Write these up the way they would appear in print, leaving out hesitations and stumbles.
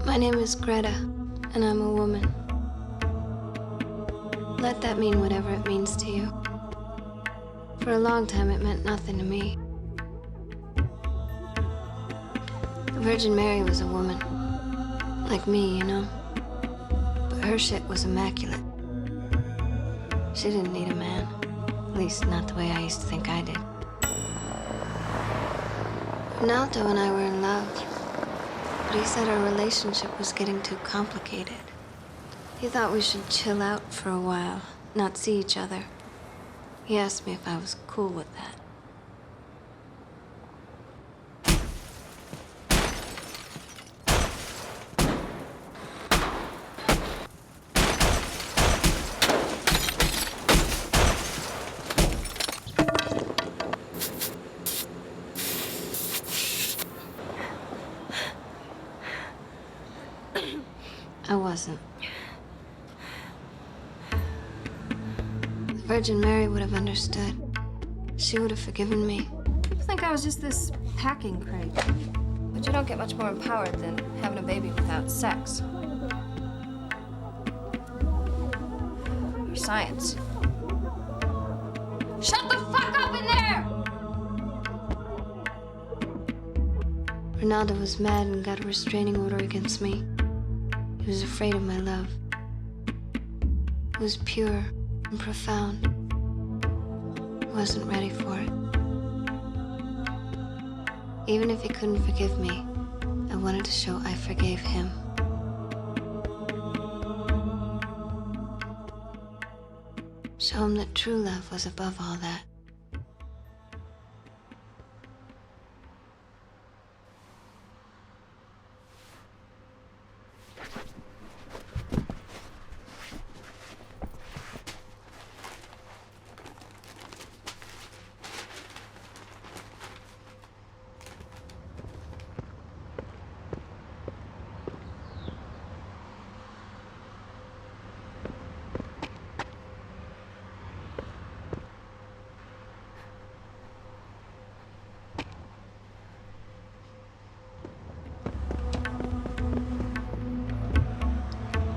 My name is Greta, and I'm a woman. Let that mean whatever it means to you. For a long time, it meant nothing to me. The Virgin Mary was a woman. Like me, you know? But her shit was immaculate. She didn't need a man. At least, not the way I used to think I did. Ronaldo and I were in love. But he said our relationship was getting too complicated. He thought we should chill out for a while, not see each other. He asked me if I was cool with that. I wasn't. The Virgin Mary would have understood. She would have forgiven me. People think I was just this packing crate. But you don't get much more empowered than having a baby without sex. Or science. Shut the fuck up in there! Ronaldo was mad and got a restraining order against me. He was afraid of my love. It was pure and profound. I wasn't ready for it. Even if he couldn't forgive me, I wanted to show I forgave him. Show him that true love was above all that.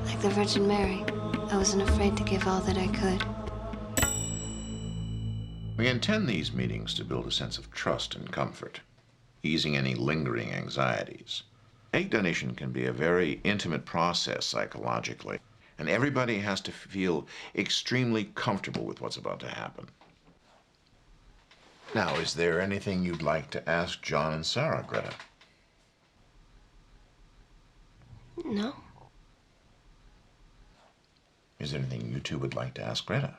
Like the Virgin Mary, I wasn't afraid to give all that I could. We intend these meetings to build a sense of trust and comfort, easing any lingering anxieties. Egg donation can be a very intimate process psychologically, and everybody has to feel extremely comfortable with what's about to happen. Now, is there anything you'd like to ask John and Sarah, Greta? No. Is there anything you two would like to ask Greta?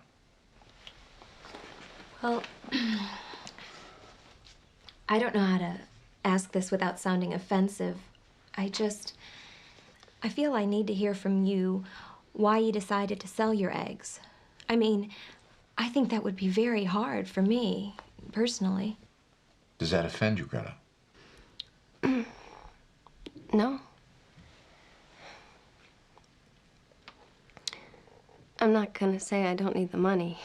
Well, I don't know how to ask this without sounding offensive. I feel I need to hear from you why you decided to sell your eggs. I mean, I think that would be very hard for me, personally. Does that offend you, Greta? No. I'm not gonna say I don't need the money,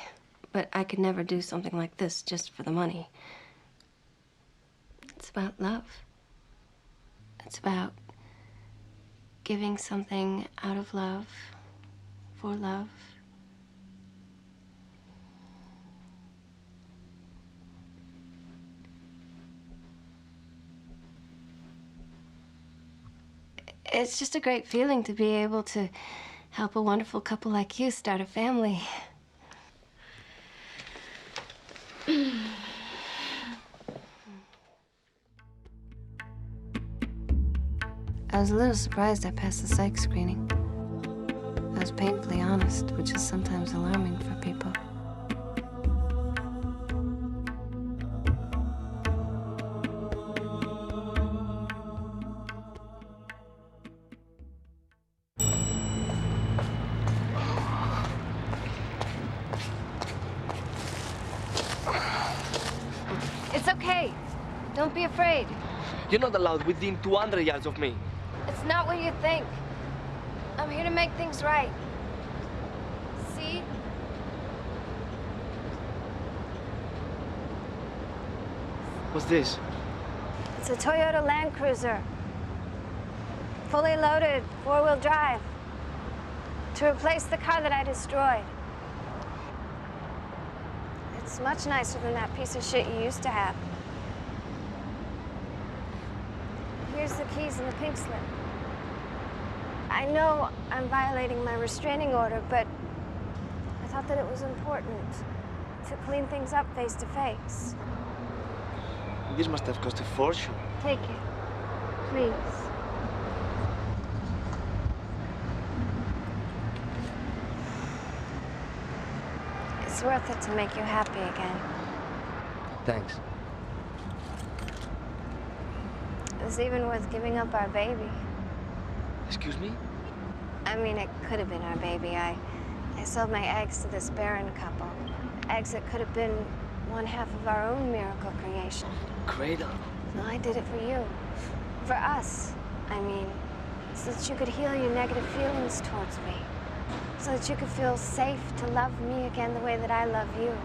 but I could never do something like this just for the money. It's about love. It's about giving something out of love, for love. It's just a great feeling to be able to help a wonderful couple like you start a family. I was a little surprised I passed the psych screening. I was painfully honest, which is sometimes alarming for people. It's okay. Don't be afraid. You're not allowed within 200 yards of me. It's not what you think. I'm here to make things right. See? What's this? It's a Toyota Land Cruiser. fully loaded, four-wheel drive. To replace the car that I destroyed. It's much nicer than that piece of shit you used to have. Here's the keys and the pink slip. I know I'm violating my restraining order, but I thought that it was important to clean things up face to face. This must have cost a fortune. Take it, please. It's worth it to make you happy again. Thanks. It was even worth giving up our baby. Excuse me? I mean, it could have been our baby. I sold my eggs to this barren couple. Eggs that could have been one half of our own miracle creation. Cradle. No, I did it for you. For us. I mean, so that you could heal your negative feelings towards me. So that you could feel safe to love me again the way that I love you.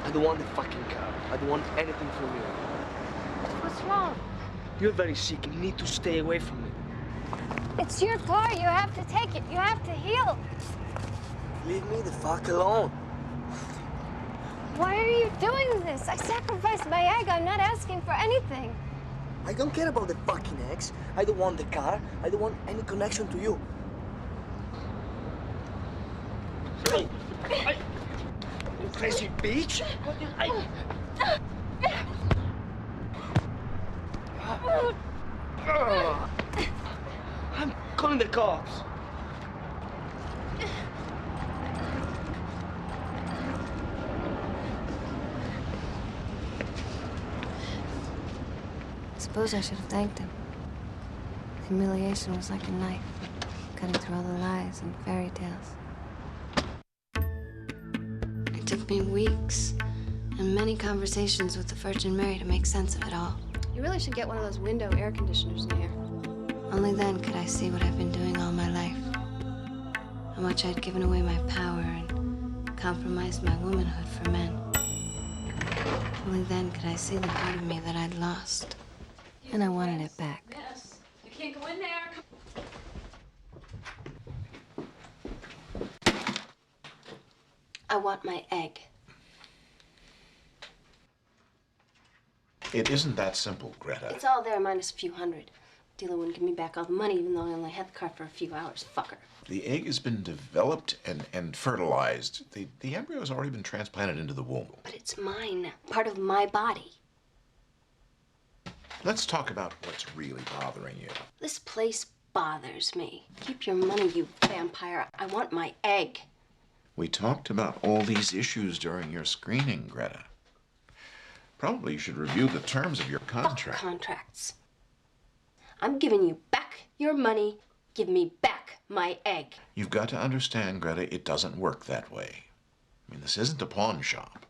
I don't want the fucking car. I don't want anything from you. What's wrong? You're very sick. You need to stay away from me. It's your car. You have to take it. You have to heal. Leave me the fuck alone. Why are you doing this? I sacrificed my egg. I'm not asking for anything. I don't care about the fucking eggs. I don't want the car. I don't want any connection to you. Hey! You crazy bitch! I'm calling the cops. Suppose I should have thanked him. Humiliation was like a knife, cutting through all the lies and fairy tales. It took me weeks and many conversations with the Virgin Mary to make sense of it all. You really should get one of those window air conditioners in here. Only then could I see what I've been doing all my life. How much I'd given away my power and compromised my womanhood for men. Only then could I see the part of me that I'd lost. And I wanted it back. Yes. You can't go in there. I want my egg. It isn't that simple, Greta. It's all there minus a few hundred. Dealer wouldn't give me back all the money even though I only had the car for a few hours. Fucker. The egg has been developed and fertilized. The embryo has already been transplanted into the womb. But it's mine. Part of my body. Let's talk about what's really bothering you. This place bothers me. Keep your money, you vampire. I want my egg. We talked about all these issues during your screening, Greta. Probably you should review the terms of your contract. Fuck contracts. I'm giving you back your money. Give me back my egg. You've got to understand, Greta, it doesn't work that way. I mean, this isn't a pawn shop.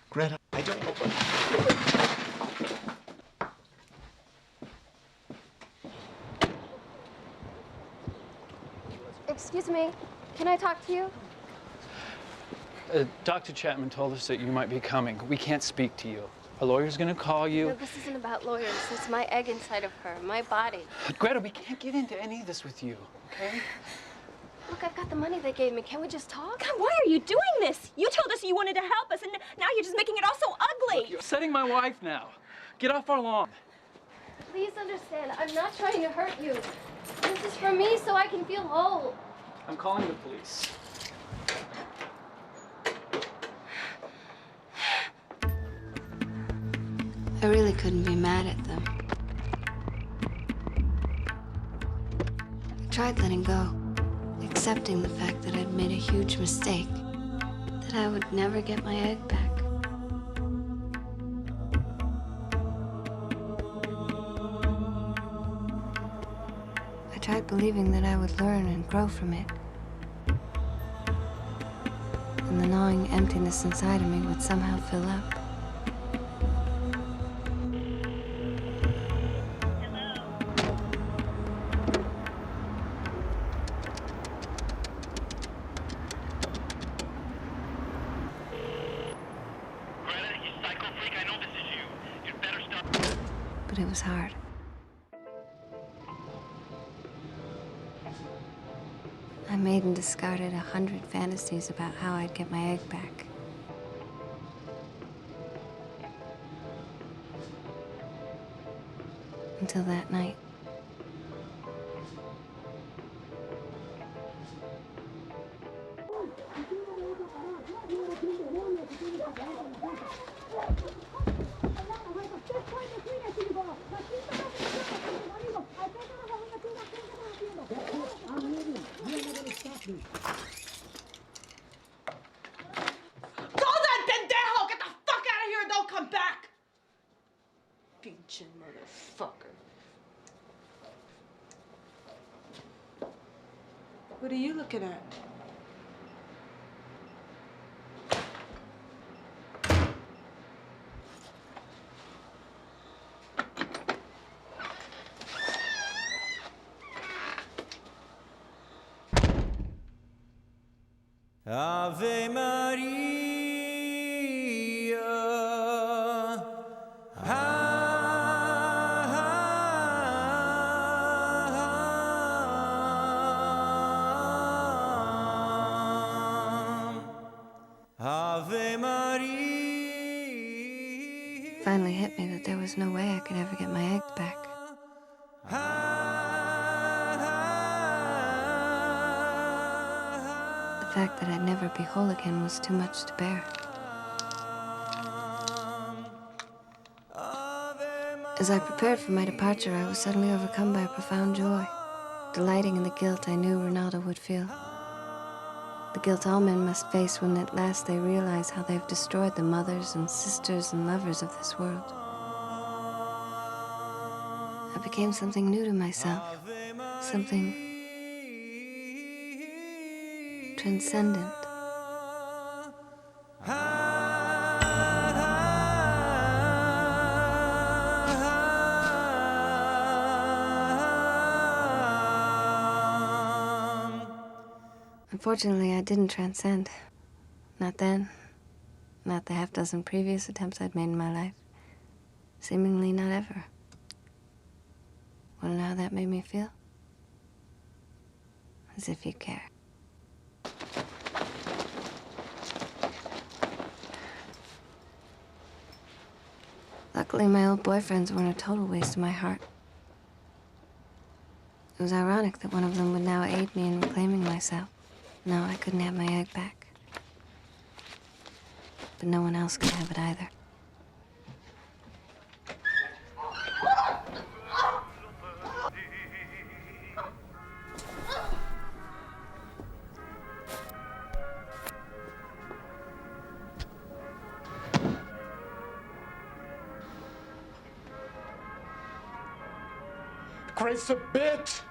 Greta, I don't know what... Excuse me, can I talk to you? Dr. Chapman told us that you might be coming. We can't speak to you. A lawyer's gonna call you. No, this isn't about lawyers. It's my egg inside of her, my body. Greta, we can't get into any of this with you, okay? Look, I've got the money they gave me. Can we just talk? God, why are you doing this? You told us you wanted to help us, and now you're just making it all so ugly. Look, you're upsetting my wife now. Get off our lawn. Please understand, I'm not trying to hurt you. This is for me so I can feel whole. I'm calling the police. I really couldn't be mad at them. I tried letting go, accepting the fact that I'd made a huge mistake, that I would never get my egg back. I tried believing that I would learn and grow from it. And the gnawing emptiness inside of me would somehow fill up. But it was hard. made and discarded 100 fantasies about how I'd get my egg back. Until that night. Pinche motherfucker. What are you looking at? Ave Maria. Ave Maria. Finally hit me that there was no way I could ever get my eggs back. The fact that I'd never be whole again was too much to bear. As I prepared for my departure, I was suddenly overcome by a profound joy, delighting in the guilt I knew Ronaldo would feel. The guilt all men must face when at last they realize how they've destroyed the mothers and sisters and lovers of this world. I became something new to myself, something transcendent. Unfortunately, I didn't transcend. Not then. Not the half-dozen previous attempts I'd made in my life. Seemingly not ever. Wanna know how that made me feel? As if you care. Luckily, my old boyfriends weren't a total waste of my heart. It was ironic that one of them would now aid me in reclaiming myself. No, I couldn't have my egg back. But no one else could have it either. Crazy bitch!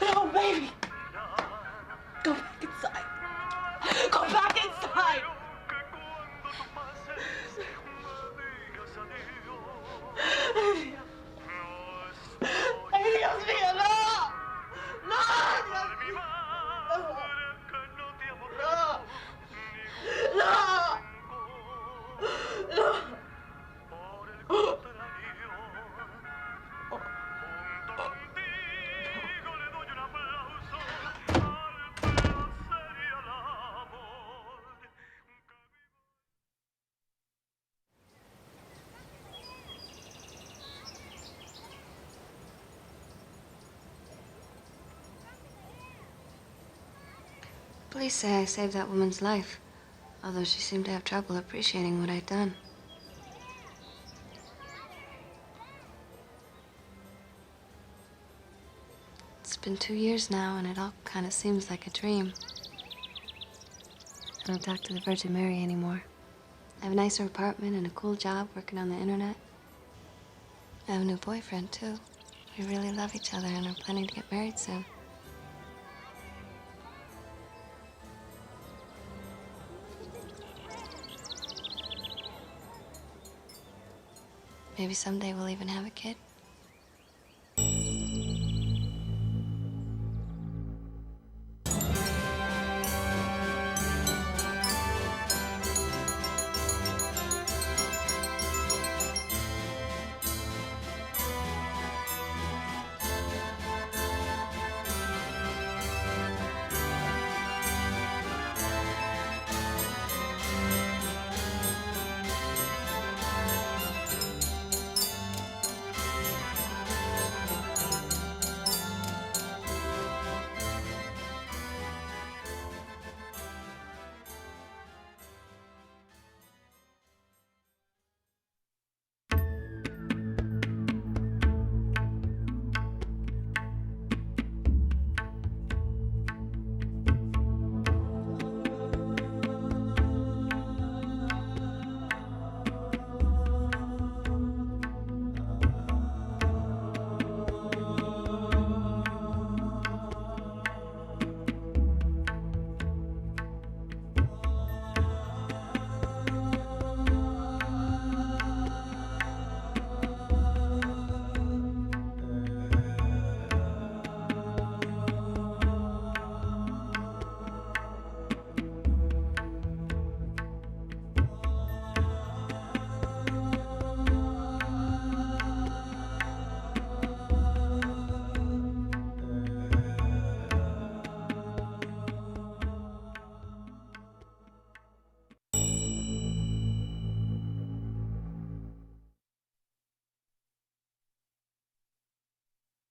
No, baby! Go back inside. Go back inside! ¡Ay, Dios mío, no! ¡No, Dios mío! ¡No! ¡No! ¡No! Police say I saved that woman's life, although she seemed to have trouble appreciating what I'd done. It's been 2 years now, and it all kind of seems like a dream. I don't talk to the Virgin Mary anymore. I have a nicer apartment and a cool job working on the internet. I have a new boyfriend, too. We really love each other and are planning to get married soon. Maybe someday we'll even have a kid.